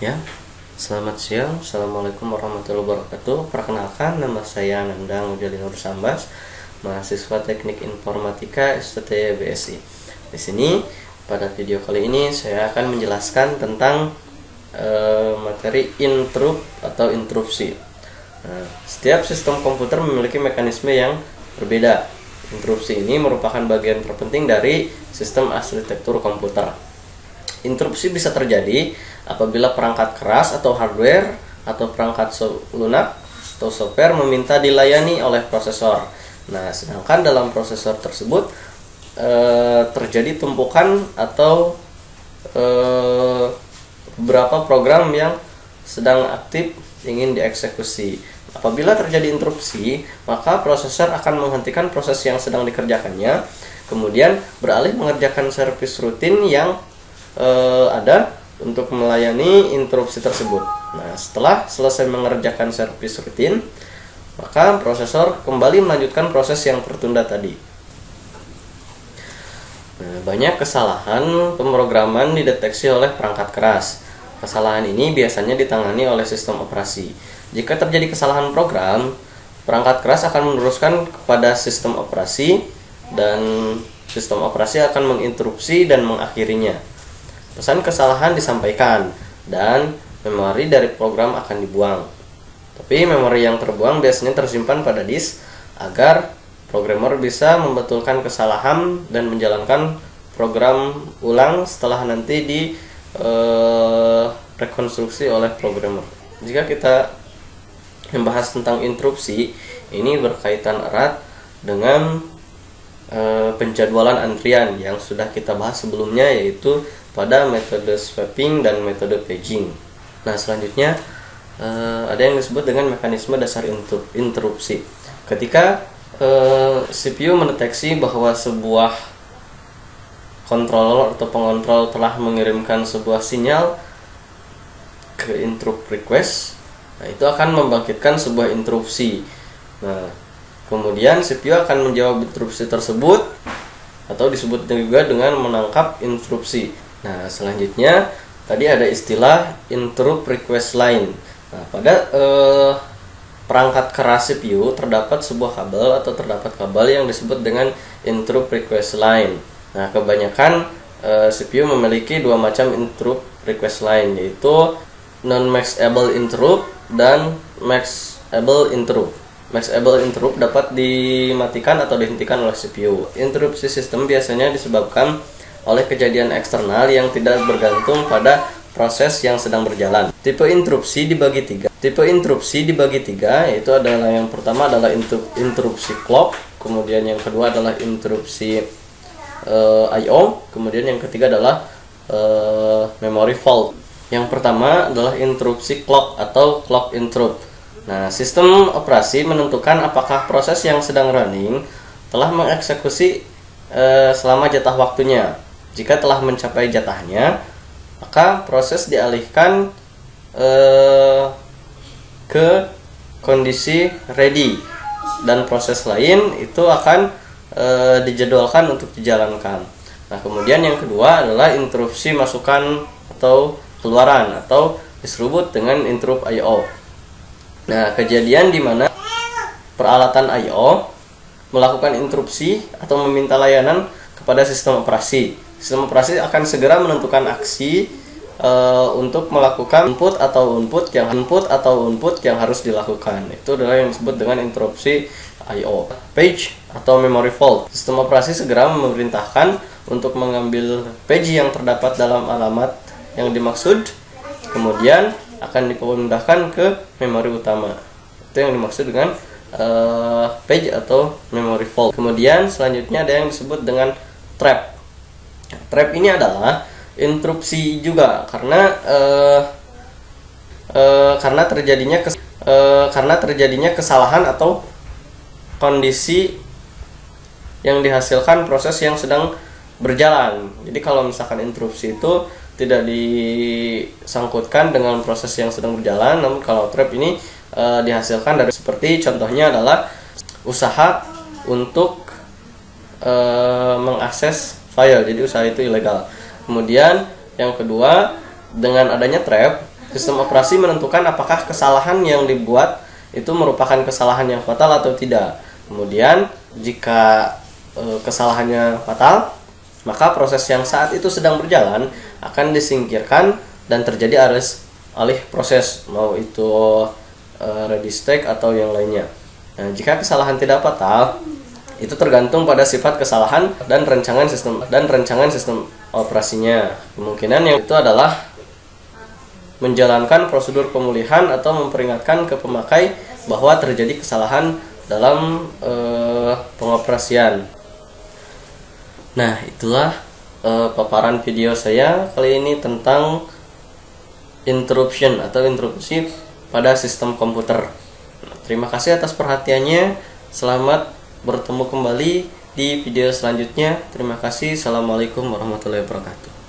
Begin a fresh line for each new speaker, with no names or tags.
Ya, selamat siang. Assalamualaikum warahmatullahi wabarakatuh. Perkenalkan, nama saya Nandang Ujalin Nur Sambas, mahasiswa Teknik Informatika STT BSI. Di sini pada video kali ini saya akan menjelaskan tentang materi interrupt atau interupsi. Nah, setiap sistem komputer memiliki mekanisme yang berbeda. Interupsi ini merupakan bagian terpenting dari sistem arsitektur komputer. Interupsi bisa terjadi apabila perangkat keras atau hardware atau perangkat lunak atau software meminta dilayani oleh prosesor. Nah, sedangkan dalam prosesor tersebut terjadi tumpukan atau beberapa program yang sedang aktif ingin dieksekusi. Apabila terjadi interupsi, maka prosesor akan menghentikan proses yang sedang dikerjakannya, kemudian beralih mengerjakan servis rutin yang ada untuk melayani interupsi tersebut. Nah, setelah selesai mengerjakan servis rutin, maka prosesor kembali melanjutkan proses yang tertunda tadi. Nah, banyak kesalahan pemrograman dideteksi oleh perangkat keras. Kesalahan ini biasanya ditangani oleh sistem operasi. Jika terjadi kesalahan program, perangkat keras akan meneruskan kepada sistem operasi dan sistem operasi akan menginterupsi dan mengakhirinya. Pesan kesalahan disampaikan dan memori dari program akan dibuang. Tapi memori yang terbuang biasanya tersimpan pada disk agar programmer bisa membetulkan kesalahan dan menjalankan program ulang setelah nanti di rekonstruksi oleh programmer. Jika kita membahas tentang interupsi, ini berkaitan erat dengan penjadwalan antrian yang sudah kita bahas sebelumnya, yaitu pada metode swapping dan metode paging. Nah, selanjutnya ada yang disebut dengan mekanisme dasar interupsi. Ketika CPU mendeteksi bahwa sebuah controller atau pengontrol telah mengirimkan sebuah sinyal ke interrupt request, nah itu akan membangkitkan sebuah interupsi. Nah, kemudian CPU akan menjawab interupsi tersebut atau disebut juga dengan menangkap interupsi. Nah, selanjutnya tadi ada istilah interrupt request line. Nah, pada perangkat keras CPU terdapat sebuah kabel atau terdapat kabel yang disebut dengan interrupt request line. Nah, kebanyakan CPU memiliki dua macam interrupt request line, yaitu non-maxable interrupt dan maxable interrupt. Maxable interrupt dapat dimatikan atau dihentikan oleh CPU. Interupsi sistem biasanya disebabkan oleh kejadian eksternal yang tidak bergantung pada proses yang sedang berjalan. Tipe interupsi dibagi tiga. Tipe interupsi dibagi tiga, yaitu adalah yang pertama adalah interupsi clock, kemudian yang kedua adalah interupsi I/O, kemudian yang ketiga adalah memory fault. Yang pertama adalah interupsi clock atau clock interrupt. Nah, sistem operasi menentukan apakah proses yang sedang running telah mengeksekusi selama jatah waktunya. Jika telah mencapai jatahnya, maka proses dialihkan ke kondisi ready dan proses lain itu akan dijadwalkan untuk dijalankan. Nah, kemudian yang kedua adalah interupsi masukan atau keluaran atau disebut dengan interrupt I/O. Nah, kejadian di mana peralatan I/O melakukan interupsi atau meminta layanan kepada sistem operasi. Sistem operasi akan segera menentukan aksi untuk melakukan input atau output yang harus dilakukan. Itu adalah yang disebut dengan interupsi I/O. Page atau memory fault. Sistem operasi segera memerintahkan untuk mengambil page yang terdapat dalam alamat yang dimaksud, kemudian akan dipindahkan ke memori utama. Itu yang dimaksud dengan page atau memory fault. Kemudian selanjutnya ada yang disebut dengan trap. Trap ini adalah interupsi juga karena terjadinya kesalahan atau kondisi yang dihasilkan proses yang sedang berjalan. Jadi kalau misalkan interupsi itu tidak disangkutkan dengan proses yang sedang berjalan, namun kalau trap ini dihasilkan dari, seperti contohnya adalah usaha untuk mengakses file, jadi usaha itu ilegal. Kemudian yang kedua, dengan adanya trap, Sistem operasi menentukan apakah kesalahan yang dibuat itu merupakan kesalahan yang fatal atau tidak. Kemudian jika kesalahannya fatal, maka proses yang saat itu sedang berjalan akan disingkirkan dan terjadi alih proses, mau itu ready stack atau yang lainnya. Nah, jika kesalahan tidak fatal, itu tergantung pada sifat kesalahan dan rancangan sistem operasinya. Kemungkinan yang itu adalah menjalankan prosedur pemulihan atau memperingatkan ke pemakai bahwa terjadi kesalahan dalam pengoperasian. Nah, itulah paparan video saya kali ini tentang interruption atau interupsi pada sistem komputer. Terima kasih atas perhatiannya. Selamat bertemu kembali di video selanjutnya. Terima kasih. Assalamualaikum warahmatullahi wabarakatuh.